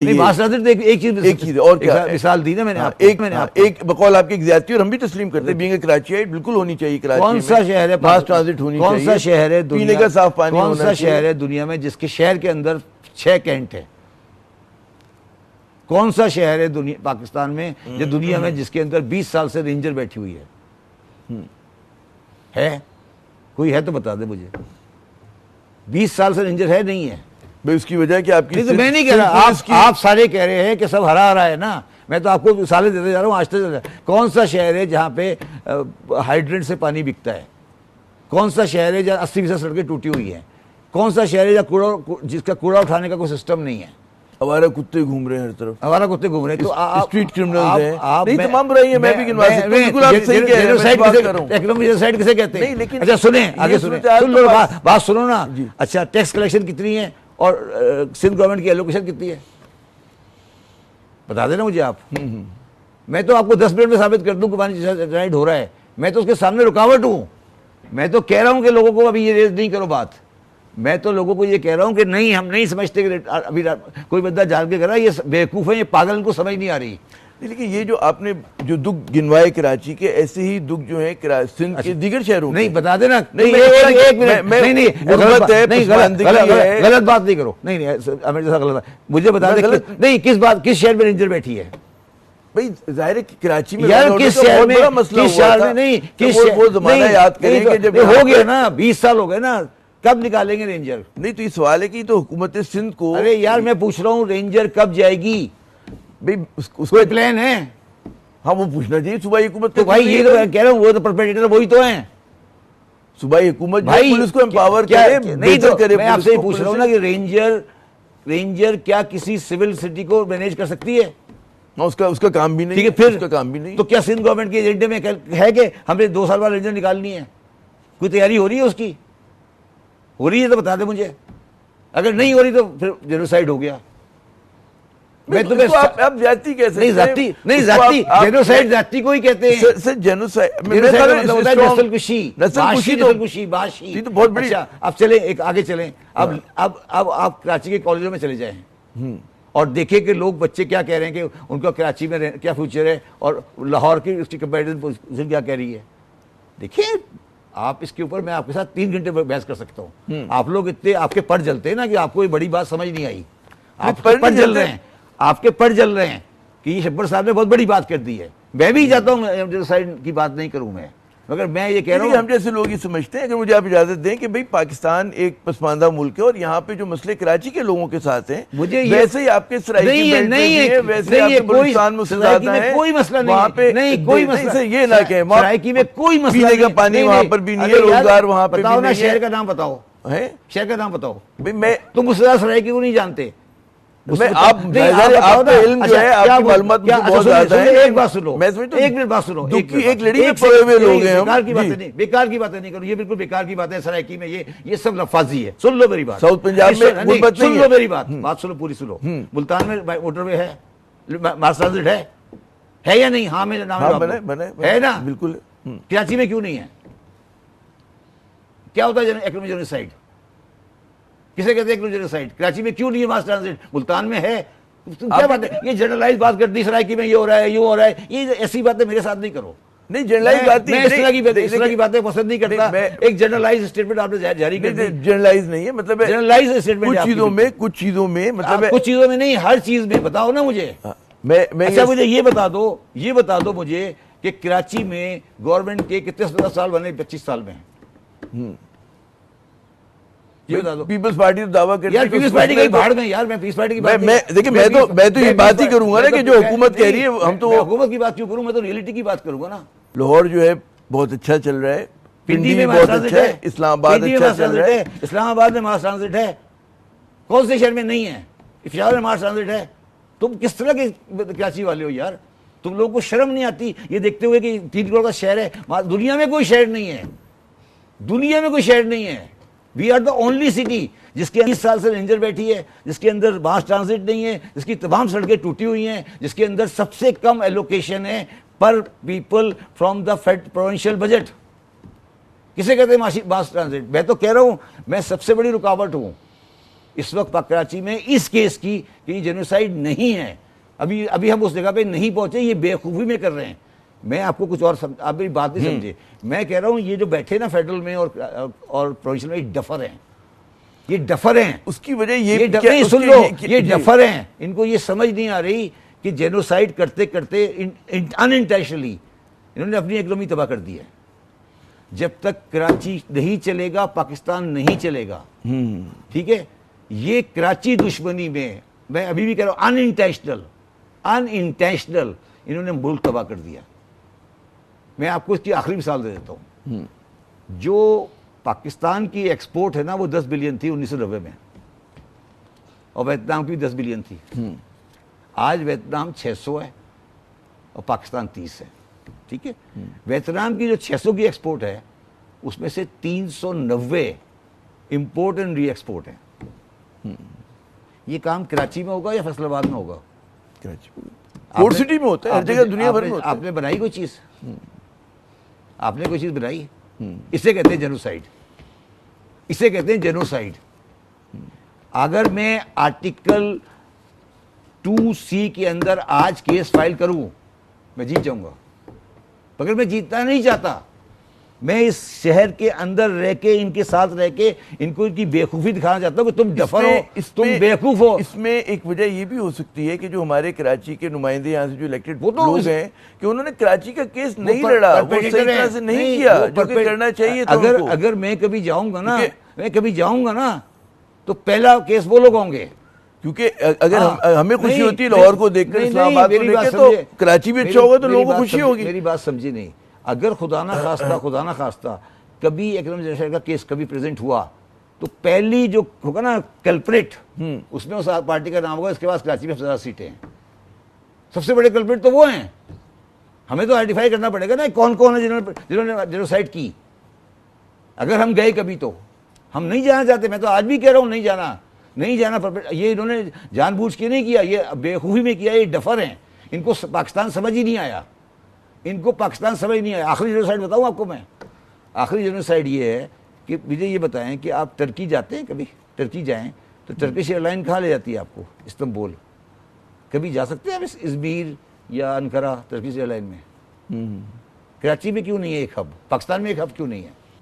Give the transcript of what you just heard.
नहीं, मास ट्रांजिट एक चीज और क्या मिसाल दी ना मैंने एक बकौल आपकी ज्यादती और हम भी तस्लीम करते हैं, बीइंग कराची बिल्कुल होनी चाहिए। कराची कौन सा शहर है मास ट्रांजिट होनी चाहिए? कौन सा शहर है पीने का साफ पानी? कौन सा शहर है दुनिया में जिसके शहर के अंदर 6 कैंट है? कौन सा शहर है दुनिया पाकिस्तान में या दुनिया में जिसके अंदर 20 साल से रेंजर बैठी हुई है? कोई है तो बता दे मुझे। 20 साल से रेंजर है? नहीं है भाई। उसकी वजह कि आपकी नहीं, तो मैं नहीं कह रहा, आप सारे कह रहे हैं कि सब हरा हरा है ना। मैं तो आपको मिसालें देते जा रहा हूँ आज तक। कौन सा शहर है जहाँ पे हाइड्रेंट से पानी बिकता है? कौन सा शहर है जहाँ 80% सड़कें टूटी हुई हैं? कौन सा शहर है जहाँ जिसका कूड़ा उठाने का कोई सिस्टम नहीं है? हमारा कुत्ते घूम रहे हैं हर तरफ, हमारा कुत्ते घूम रहे हैं। तो स्ट्रीट क्रिमिनल्स हैं, नहीं तमाम बुराई है, मैं भी गिनवा सकता हूं। बिल्कुल आप सही कह रहे हैं, मैं बात कर रहा हूं। इकोनॉमिक जेनोसाइड किसे कहते हैं? नहीं, लेकिन अच्छा सुने, आगे सुने, सुन लो, बात सुनो ना। अच्छा, टैक्स कलेक्शन कितनी है और सिंध गवर्नमेंट की एलोकेशन कितनी है? बता देना मुझे आप। मैं तो आपको 10 मिनट में साबित कर दूं कि पानी जेनोसाइड हो रहा है। मैं तो उसके सामने रुकावट हूं। मैं तो कह रहा हूं कि लोगों को अभी ये रेज नहीं करो बात। मैं तो लोगों को ये कह रहा हूं कि नहीं, हम नहीं समझते कि अभी कोई बंदा जान के कर रहा है, ये बेवकूफ है, ये पागल, को समझ नहीं आ रही। लेकिन ये जो आपने जो दुख गिनवाए कराची के, ऐसे ही दुख जो है सिंध के दीगर शहरों नहीं बता देना। नहीं, एक मिनट, नहीं गलत बात नहीं करो। नहीं गलत, मुझे बता दे नहीं किस शहर में रेंजर बैठी है? भाई जाहिर है कराची में यार, किस शहर में, किस शहर में? नहीं, किस वो जमाना याद करेंगे जब हो गया ना, 20 साल हो गए ना, कब निकालेंगे रेंजर? नहीं, तो ये सवाल है कि तो हुकूमत सिंध को, अरे यार मैं पूछ रहा हूँ रेंजर कब जाएगी भाई? उसको प्लान है? हाँ, वो पूछना चाहिए सूबाई हुकूमत। तो भाई ये तो कह रहा हूँ, वो तो परपेट्रेटर वही तो हैं। सूबाई हुकूमत भाई पुलिस को एम्पावर करे, नहीं तो करे। मैं आपसे पूछ रहा हूँ ना कि रेंजर क्या किसी सिविल सिटी को मैनेज कर सकती है? उसका काम भी नहीं। ठीक है, फिर उसका काम भी नहीं। तो क्या सिंध गवर्नमेंट के एजेंडे में है कि हमें 2 साल बाद रेंजर निकालनी है? कोई तैयारी हो रही है उसकी? हो रही है तो बता दे मुझे। अगर नहीं हो रही तो फिर जेनोसाइड हो गया। मैं तो आप जाति कैसे? नहीं जाति जेनोसाइड जाति को ही कहते हैं। सर जेनोसाइड नस्लकुशी तो बहुत बड़ी। अच्छा, अब चले एक आगे चलें। अब आप कराची के कॉलेजों में चले जाएं और देखें कि लोग, बच्चे क्या कह रहे हैं कि उनका कराची में क्या फ्यूचर है और लाहौर की उसकी कंपैरिजन पोजीशन क्या कह रही है। देखिए, आप इसके ऊपर मैं आपके साथ 3 घंटे बहस कर सकता हूँ। आप लोग इतने, आपके पर जलते हैं ना कि आपको ये बड़ी बात समझ नहीं आई। आपके पर जल रहे हैं, आपके पर जल रहे हैं कि ये शब्बर साहब ने बहुत बड़ी बात कर दी है। मैं भी चाहता हूँ जेनोसाइड की बात नहीं करूँ मैं, मगर मैं ये कह रहा हूँ, हम जैसे लोग ये समझते हैं, अगर मुझे आप इजाजत दें कि भाई पाकिस्तान एक पसमानदा मुल्क है और यहाँ पे जो मसले कराची के लोगों के साथ हैं, मुझे वैसे ही आपके सराइकी नहीं है, वैसे आपके बलूचिस्तान में कोई मसला नहीं, वहाँ पे नहीं कोई मसला। ये ना कहें सराइकी में कोई मसला, पीने का पानी वहाँ पर भी नहीं है, रोजगार वहाँ पे बताओ ना, शहर का नाम बताओ है, शहर का नाम बताओ भाई। मैं तुम मुझे सराइकी को नहीं जानते। आप इल्म जो है, आपकी मालूमात मुझे बहुत ज्यादा है। एक बात सुनो, मैं समझता हूँ, एक मिनट बात सुनो। एक लड़ी में पड़े हुए लोग हैं हम। बेकार की बातें नहीं करो, ये बिल्कुल बेकार की बात है। सराइकी में ये सब लफाजी है। सुन लो मेरी बात। साउथ पंजाब में सुन लो मेरी बात सुनो, पूरी सुनो। मुल्तान में मोटरवे है, मास ट्रांजिट है या नहीं? हाँ, मेरा नाम है ना, बिल्कुल। कराची में क्यों नहीं है? क्या होता है इकोनॉमिक जेनोसाइड? किसे कहते हैं जेनोसाइड? कराची में क्यों नहीं है मास ट्रांजिट? मुल्तान में है। क्या बात है? ये जनरलाइज बात कर दी, सराइकी में ये हो रहा है, ये हो रहा है। ये ऐसी बातें मेरे साथ नहीं करो। नहीं, जनरलाइज बात मैं इस तरह की बातें पसंद नहीं करता। एक जनरलाइज स्टेटमेंट आपने जारी कर दी। जनरलाइज नहीं है, मतलब जनरलाइज स्टेटमेंट कुछ चीजों में मतलब कुछ चीजों में नहीं, हर चीज में बताओ ना मुझे। अच्छा, मुझे ये बता दो मुझे कि कराची में गवर्नमेंट के कितने साल बने? 25 साल में। ये बता दो। पीपल्स पार्टी तो दावा करती है यार, पीपल्स पार्टी की भाड़ में यार, मैं पीपल्स पार्टी की बात देखिए, मैं तो ये बात ही करूंगा ना कि जो हुकूमत कह रही है, हम तो हुकूमत की बात क्यों करूं? मैं तो रियलिटी की बात करूंगा ना। लाहौर जो है बहुत अच्छा चल रहा है, पिंडी में मास ट्रांजिट है, इस्लामाबाद अच्छा चल रहा है, इस्लामाबाद में मास ट्रांजिट है। कौन से शहर में नहीं है? इफ्तिखार में मास ट्रांजिट है। तुम किस तरह के कराची वाले हो यार? तुम लोगों को शर्म नहीं आती ये देखते हुए कि 3 करोड़ का शहर है? दुनिया में कोई शहर नहीं है, दुनिया में कोई शहर नहीं है। We are the only city जिसके 20 साल से रेंजर बैठी है, जिसके अंदर मास ट्रांजिट नहीं है, जिसकी तमाम सड़कें टूटी हुई हैं, जिसके अंदर सबसे कम एलोकेशन है पर people from the provincial budget. किसे कहते हैं मास ट्रांजिट? मैं तो कह रहा हूं, मैं सबसे बड़ी रुकावट हूं। इस वक्त कराची में इस केस की कि ये जेनोसाइड नहीं है, अभी अभी हम उस जगह पे नहीं पहुंचे, ये बेवकूफ़ी में कर रहे हैं। मैं आपको कुछ और आप मेरी बात नहीं समझे, मैं कह रहा हूँ ये जो बैठे ना फेडरल में और प्रोविंशियल में, डफर हैं, ये डफर हैं। उसकी वजह ये नहीं, सुन लो, ये डफर हैं, इनको ये समझ नहीं आ रही कि जेनोसाइड करते करते अनइंटेंशनली इन्होंने अपनी इकोनॉमी तबाह कर दी है। जब तक कराची नहीं चलेगा पाकिस्तान नहीं चलेगा, ठीक है। ये कराची दुश्मनी में मैं अभी भी कह रहा हूं, अनइंटेंशनल इन्होंने मुल्क तबाह कर दिया। मैं आपको इसकी आखिरी मिसाल दे देता हूं। जो पाकिस्तान की एक्सपोर्ट है ना वो 10 बिलियन थी 1990 में, और वियतनाम की 10 बिलियन थी। आज वियतनाम 600 है और पाकिस्तान 30 है, ठीक है। वियतनाम की जो 600 की एक्सपोर्ट है उसमें से 390 इंपोर्ट एंड री एक्सपोर्ट है। ये काम कराची में होगा या फैसलाबाद में होगा? कराची पोर्ट सिटी में होता है, हर जगह दुनिया भर में होता है। आपने बनाई कोई चीज? आपने कोई चीज बनाई? इसे कहते हैं जेनोसाइड, इसे कहते हैं जेनोसाइड। अगर मैं आर्टिकल 2C के अंदर आज केस फाइल करूं, मैं जीत जाऊंगा। मगर मैं जीतना नहीं चाहता, मैं इस शहर के अंदर रह के इनके साथ रह के इनको इनकी बेवकूफ़ी दिखाना चाहता हूं कि तुम डफर हो, तुम बेवकूफ हो। इसमें एक वजह ये भी हो सकती है कि जो हमारे कराची के नुमाइंदे यहाँ से जो इलेक्टेड वो तो लोग हैं कि उन्होंने कराची का केस नहीं लड़ा, वो सही तरह से नहीं किया जो कि करना चाहिए था उनको। अगर मैं कभी जाऊंगा ना, तो पहला केस वो लोग होंगे। क्योंकि अगर हमें खुशी होती है लाहौर को देखकर, इस्लामाबाद को देखकर, तो कराची भी अच्छा होगा तो लोगों को खुशी होगी। मेरी बात समझी नहीं। अगर खुदा ना खास्ता कभी इकराम जेनोसाइड का केस कभी प्रेजेंट हुआ तो पहली जो होगा ना कल्प्रिट, उसमें उस पार्टी का नाम होगा। इसके बाद कराची में 50 सीटें हैं, सबसे बड़े कल्प्रिट तो वो हैं। हमें तो आइडेंटिफाई करना पड़ेगा ना कौन कौन है जिन्होंने जेनोसाइड की। अगर हम गए कभी तो हम नहीं जाना चाहते। मैं तो आज भी कह रहा हूं नहीं जाना। ये इन्होंने जानबूझ के नहीं किया, ये बेवकूफ़ी में किया। ये डफर हैं, इनको पाकिस्तान समझ ही नहीं आया, इनको पाकिस्तान समझ नहीं आया। आखिरी जेनोसाइड बताऊं आपको मैं, आखिरी जेनोसाइड ये है कि मुझे ये बताएं कि आप टर्की जाते हैं, कभी टर्की जाएं तो टर्किश एयरलाइन कहाँ ले जाती है आपको? इस्तांबुल। कभी जा सकते हैं आप इज़मीर या अनकरा टर्किश एयरलाइन में? कराची में क्यों नहीं है एक हब? पाकिस्तान में एक हब क्यों नहीं है?